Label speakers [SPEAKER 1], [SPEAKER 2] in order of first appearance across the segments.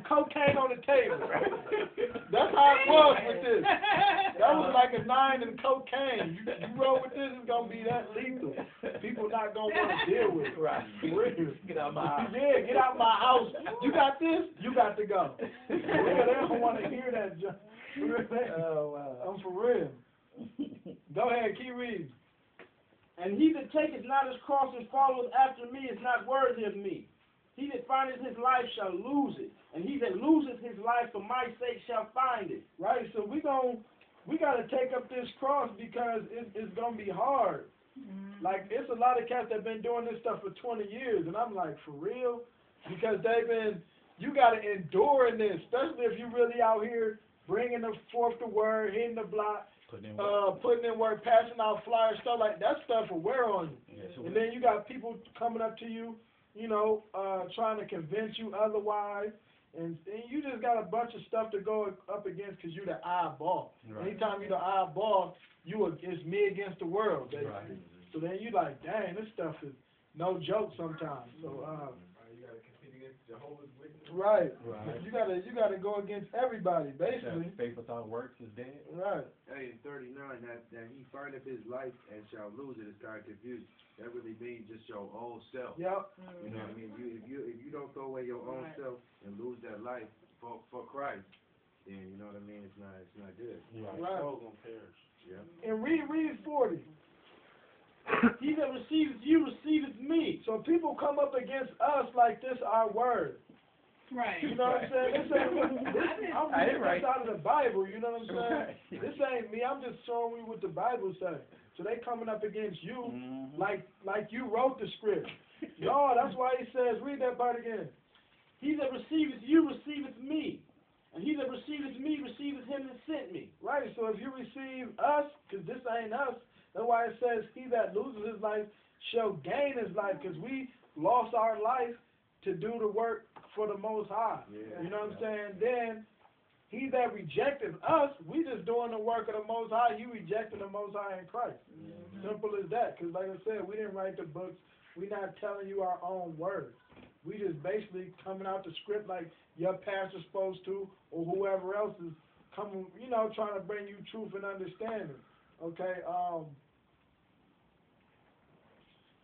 [SPEAKER 1] cocaine on the table. That's how it was with this. That was like a 9 in cocaine. You roll with this, it's gonna be that lethal. People not gonna want to deal with it.
[SPEAKER 2] Right.
[SPEAKER 1] For real.
[SPEAKER 2] Get out my house.
[SPEAKER 1] Yeah, get out my house. You got this, you got to go. Yeah, they don't want to hear that.
[SPEAKER 2] Oh wow.
[SPEAKER 1] I'm for real. Go ahead, keep reading.
[SPEAKER 3] And he that taketh not his cross and followeth after me is not worthy of me. He that findeth his life shall lose it, and he that loseth his life for my sake shall find it.
[SPEAKER 1] Right, so we got to take up this cross because it's going to be hard. Like, it's a lot of cats that have been doing this stuff for 20 years, and I'm like, for real? Because you got to endure in this, especially if you really out here bringing forth the word, hitting the block, putting in work, passing out flyers, stuff like that stuff will wear on you. Yeah, and then you got people coming up to you, trying to convince you otherwise. And you just got a bunch of stuff to go up against because you're the eyeball. Right. Anytime you're the eyeball, it's me against the world, basically. Right. So then you like, dang, this stuff is no joke sometimes. So
[SPEAKER 4] you gotta compete against Jehovah's Witnesses.
[SPEAKER 1] Right. You gotta go against everybody, basically.
[SPEAKER 2] Faith without works is dead.
[SPEAKER 1] Right.
[SPEAKER 4] Hey, in 39, that he findeth his life and shall lose it is kind of confusing. That really means just your own self.
[SPEAKER 1] Yep.
[SPEAKER 4] You know what I mean? If you don't throw away your own self and lose that life for Christ, then you know what I mean. It's not good.
[SPEAKER 1] Right.
[SPEAKER 4] Soul gonna perish. Yeah.
[SPEAKER 1] And read 40.
[SPEAKER 3] He that receiveth you receiveth me.
[SPEAKER 1] So people come up against us like this our word.
[SPEAKER 5] Right.
[SPEAKER 1] You know what I'm saying? I'm reading this out of the Bible, you know what I'm saying? Right. This ain't me, I'm just showing you what the Bible says. So they coming up against you like you wrote the script. No, that's why he says, read that part again.
[SPEAKER 3] He that receiveth you receiveth me. And he that receiveth me receiveth him that sent me.
[SPEAKER 1] Right, so if you receive us, because this ain't us, that's why it says he that loses his life shall gain his life, because we lost our life to do the work for the Most High. Yeah. You know what I'm saying? Then he that rejected us, we just doing the work of the Most High. You rejecting the Most High in Christ. Simple as that. Because like I said, we didn't write the books. We're not telling you our own words. We just basically coming out the script like your pastor's supposed to, or whoever else is coming, trying to bring you truth and understanding. Okay.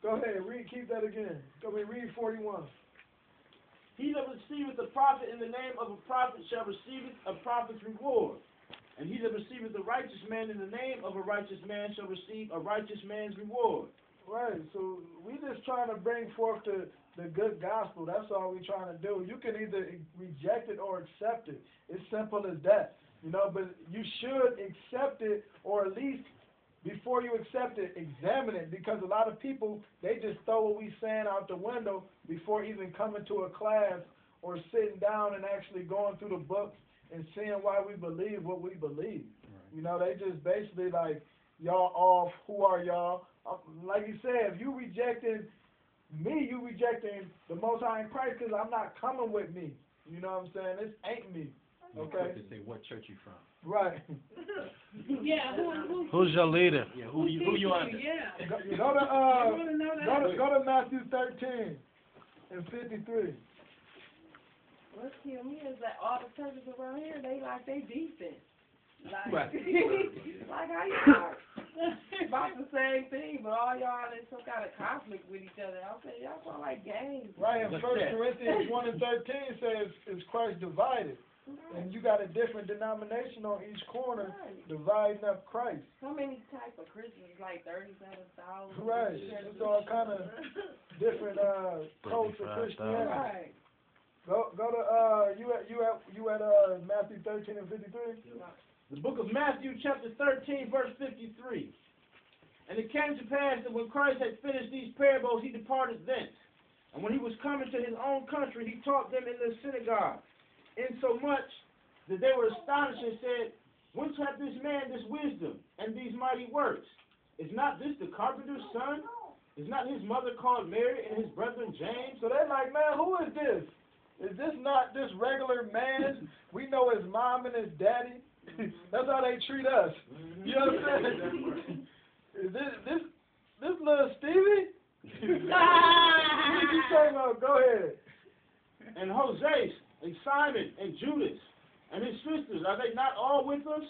[SPEAKER 1] Go ahead, keep that again. Read 41.
[SPEAKER 3] He that receiveth a prophet in the name of a prophet shall receive a prophet's reward. And he that receiveth a righteous man in the name of a righteous man shall receive a righteous man's reward.
[SPEAKER 1] Right, so we just trying to bring forth the good gospel. That's all we trying to do. You can either reject it or accept it. It's simple as that. But you should accept it, or at least before you accept it, examine it, because a lot of people, they just throw what we saying out the window before even coming to a class or sitting down and actually going through the books and seeing why we believe what we believe. Right. They just basically like, y'all off, who are y'all? Like you said, if you rejecting me, you rejecting the Most High in Christ, because I'm not coming with me. You know what I'm saying? This ain't me. Okay?
[SPEAKER 2] To say what church you from.
[SPEAKER 1] Right.
[SPEAKER 5] Yeah.
[SPEAKER 2] Who's your leader? Yeah. Who you under?
[SPEAKER 5] Yeah.
[SPEAKER 1] Go to Matthew 13 and 53.
[SPEAKER 6] What kills me is that all the churches around here, they like they decent. Like,
[SPEAKER 2] right.
[SPEAKER 6] Like how y'all about the same thing, but all y'all in some kind of conflict with each other. I'm saying y'all sound like gangs.
[SPEAKER 1] Right, and 1 Corinthians 1 and 13 says, is Christ divided? Right. And you got a different denomination on each corner dividing up Christ.
[SPEAKER 6] How many type of Christians? Like 37,000.
[SPEAKER 1] Right, it's all kind of different cults of Christianity. Right. Go to you at Matthew 13 and 53.
[SPEAKER 3] The book of Matthew, chapter 13, verse 53. And it came to pass that when Christ had finished these parables, he departed thence. And when he was coming to his own country, he taught them in the synagogue, insomuch that they were astonished and said, Whence hath this man this wisdom and these mighty works? Is not this the carpenter's son? Is not his mother called Mary and his brethren James?
[SPEAKER 1] So they're like, man, who is this? Is this not this regular man? We know his mom and his daddy. That's how they treat us. You know what I'm saying? Is this little Stevie? What did you say about? Go ahead.
[SPEAKER 3] And Jose, And Simon and Judas and his sisters, are they not all with us?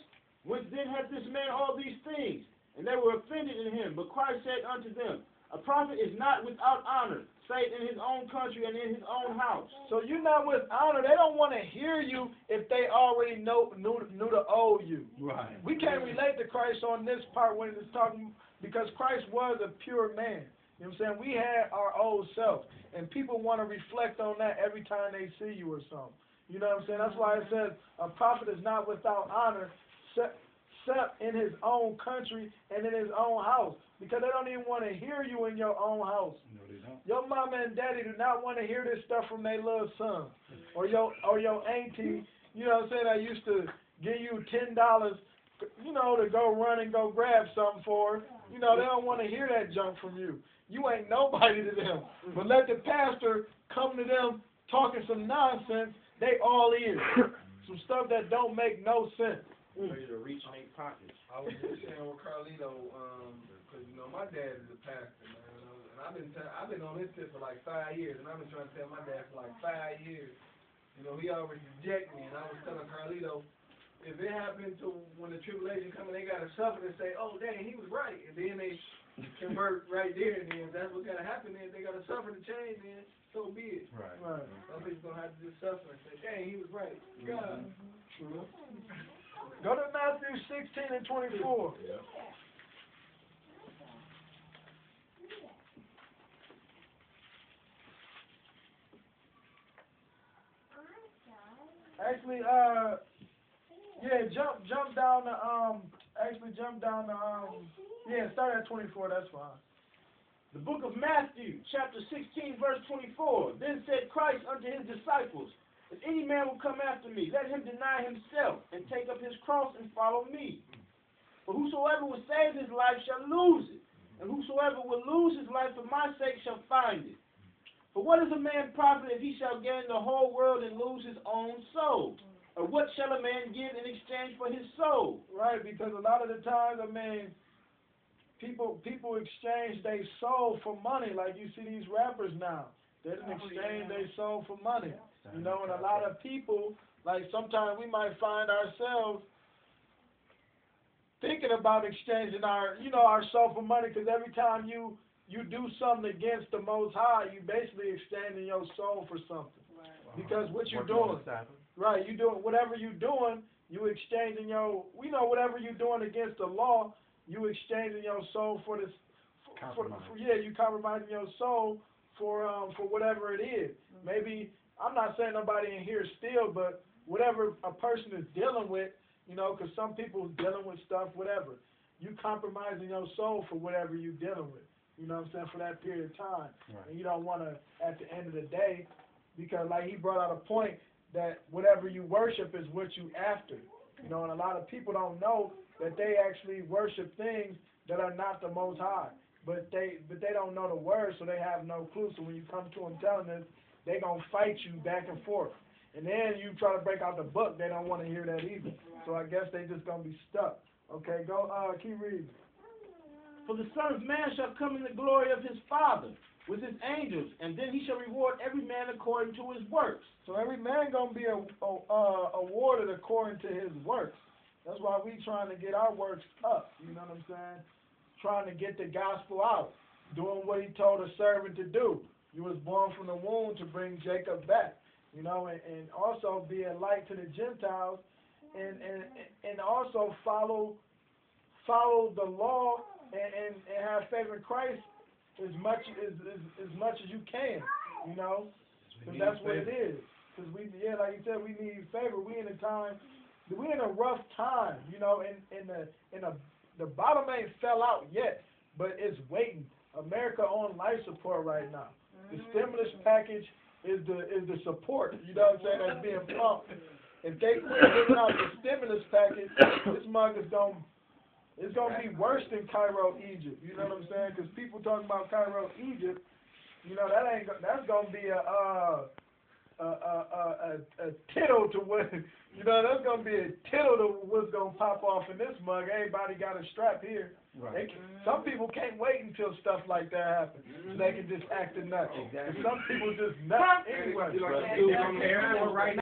[SPEAKER 3] Whence then hath this man all these things? And they were offended in him. But Christ said unto them, a prophet is not without honor, save in his own country and in his own house.
[SPEAKER 1] So you're not with honor. They don't want to hear you if they already knew to owe you.
[SPEAKER 2] Right.
[SPEAKER 1] We can't relate to Christ on this part when it's talking, because Christ was a pure man. You know what I'm saying? We had our old self, and people want to reflect on that every time they see you or something. You know what I'm saying? That's why it says a prophet is not without honor, except in his own country and in his own house, because they don't even want to hear you in your own house.
[SPEAKER 2] No, they don't.
[SPEAKER 1] Your mama and daddy do not want to hear this stuff from their little son, or your auntie. You know what I'm saying? I used to give you $10, you know, to go run and go grab something for. You know, they don't want to hear that junk from you. You ain't nobody to them. But let the pastor come to them talking some nonsense. They all ears. Some stuff that don't make no sense.
[SPEAKER 3] Ready to reach in their pockets.
[SPEAKER 7] I was just saying with Carlito, because you know my dad is a pastor, man, and I've been on this tip for like 5 years, and I've been trying to tell my dad for like 5 years. You know, he always rejected me, and I was telling Carlito, if it happened to when the tribulation comes, they gotta suffer and say, oh dang, he was right, and then they convert right there, and then if that's what gotta happen, then they gotta suffer to change, then so be it.
[SPEAKER 2] Right.
[SPEAKER 7] Some people gonna have to just suffer and say, dang, he was right. God.
[SPEAKER 1] True. Go to Matthew 16 and 24.
[SPEAKER 2] Yeah.
[SPEAKER 1] Actually, jump down to start at 24. That's fine.
[SPEAKER 3] The book of Matthew, chapter 16, verse 24. Then said Christ unto his disciples, if any man will come after me, let him deny himself and take up his cross and follow me. For whosoever will save his life shall lose it, and whosoever will lose his life for my sake shall find it. For what is a man profit if he shall gain the whole world and lose his own soul? Or what shall a man give in exchange for his soul?
[SPEAKER 1] Right, because a lot of the times, I mean, people exchange their soul for money. Like you see these rappers now, they exchange their soul for money. You know, and a lot of people, like sometimes we might find ourselves thinking about exchanging our soul for money, because every time you do something against the Most High, you basically exchanging your soul for something. Right. Because what you're doing, right? You doing whatever you're doing, you exchanging your, whatever you're doing against the law, you exchanging your soul for this. You compromising your soul for whatever it is. Maybe, I'm not saying nobody in here steal, but whatever a person is dealing with, because some people dealing with stuff, whatever. You compromising your soul for whatever you're dealing with. You know what I'm saying, for that period of time. Right. And you don't want to, at the end of the day, because like he brought out a point that whatever you worship is what you after. And a lot of people don't know that they actually worship things that are not the Most High. But they don't know the word, so they have no clue. So when you come to them telling them, they're going to fight you back and forth. And then you try to break out the book, they don't want to hear that either. So I guess they just going to be stuck. Okay, go, keep reading.
[SPEAKER 3] For the Son of Man shall come in the glory of his Father with his angels, and then he shall reward every man according to his works.
[SPEAKER 1] So every man going to be awarded according to his works. That's why we trying to get our works up, you know what I'm saying? Trying to get the gospel out, doing what he told a servant to do. You was born from the womb to bring Jacob back, and also be a light to the Gentiles, and also follow the law and have faith in Christ as much as you can, because that's what it is. Because like you said, we need favor. We in a rough time, and the bottom ain't fell out yet, but it's waiting. America on life support right now. The stimulus package is the support, you know what I'm saying, that's being pumped. If they quit giving out the stimulus package, this mug is it's gonna be worse than Cairo, Egypt. You know what I'm saying? Because people talking about Cairo, Egypt, that's gonna be a tittle to what, that's gonna be a tittle to what's gonna pop off in this mug. Everybody got a strap here. Right. Some people can't wait until stuff like that happens, so they can just act a nut. Exactly. Some people just nut anyway.